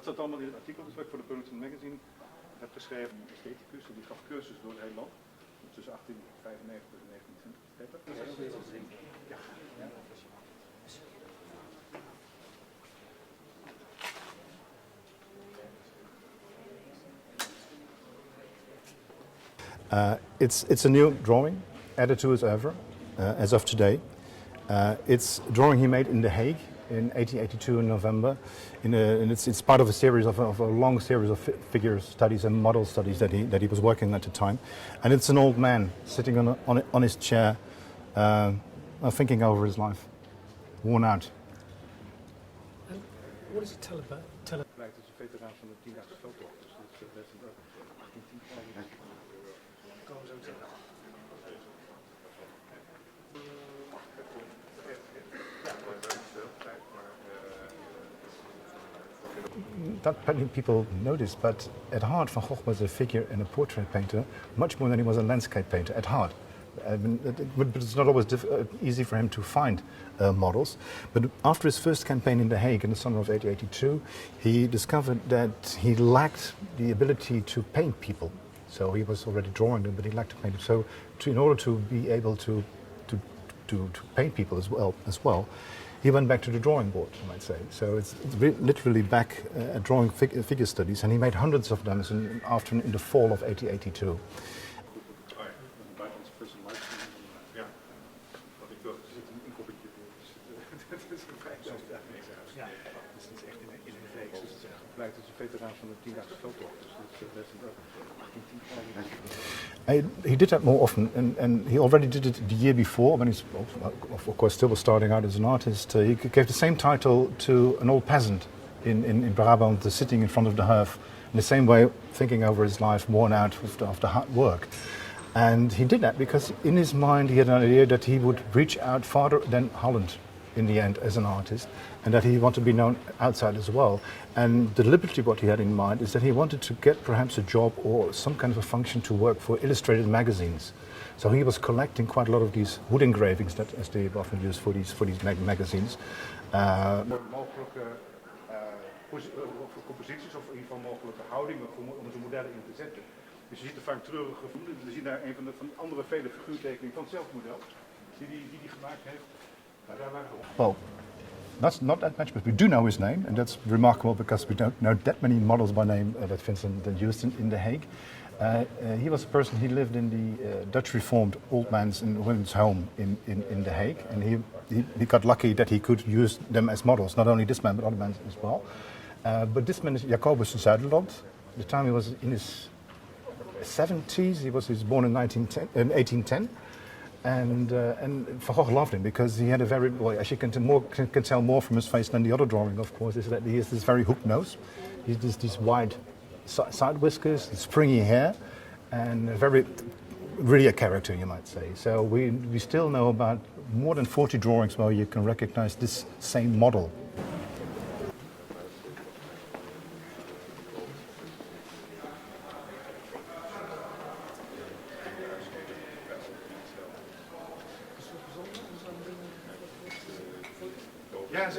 staat allemaal in het artikel, dus wat ik voor de Burlington Magazine heb geschreven. Een estheticus, die gaf cursus door het hele land. Tussen 1895 en 1930. Ja. It's a new drawing, added to his oeuvre, as of today. It's a drawing he made in The Hague in 1882 in November. And it's part of a series of a long series of figure studies and model studies that he was working at the time. And it's an old man sitting on his chair, thinking over his life, worn out. And what does it tell about? Lijkt als een veteraan van de 10-daagse veldtocht. Dus dat is 1810. Komen zo terug. Not many people notice, but at heart Van Gogh was a figure and a portrait painter much more than he was a landscape painter, at heart. But it's not always easy for him to find models. But after his first campaign in The Hague in the summer of 1882, he discovered that he lacked the ability to paint people. So he was already drawing them, but he lacked to paint them. So in order to be able to paint people as well, he went back to the drawing board, you might say. So it's literally back at drawing figure studies, and he made hundreds of them in the fall of 1882. Lijkt als een veteraan van de 10-daagse veldtocht. Dus dat is 1810. He did that more often, and he already did it the year before when he's, of course, still was starting out as an artist. He gave the same title to an old peasant in Brabant, sitting in front of the hearth, in the same way, thinking over his life, worn out after hard work. And he did that because in his mind he had an idea that he would reach out farther than Holland in the end as an artist, and that he wanted to be known outside as well. And deliberately what he had in mind is that he wanted to get perhaps a job or some kind of a function to work for illustrated magazines. So he was collecting quite a lot of these wood engravings that as they often use for these magazines. Mogelijke composities of in ieder geval mogelijke houdingen om zijn modellen in te zetten. Dus je ziet er vaak treurige gevoelens. We zien daar een van de andere vele figuurtekeningen van het zelfmodel die gemaakt heeft. Well, that's not that much, but we do know his name, and that's remarkable because we don't know that many models by name that Vincent used in The Hague. He was a person, he lived in the Dutch Reformed old man's and women's home in The Hague, and he got lucky that he could use them as models, not only this man but other men as well. But this man is Jacobus Zuiderland. At the time he was in his 70s, he was born in 1810. And Van Gogh loved him because he had a very, well, as you can tell more from his face than the other drawing, of course, is that he has this very hooked nose. He has these wide side whiskers, springy hair, and really a character, you might say. So we still know about more than 40 drawings where you can recognize this same model. Ja,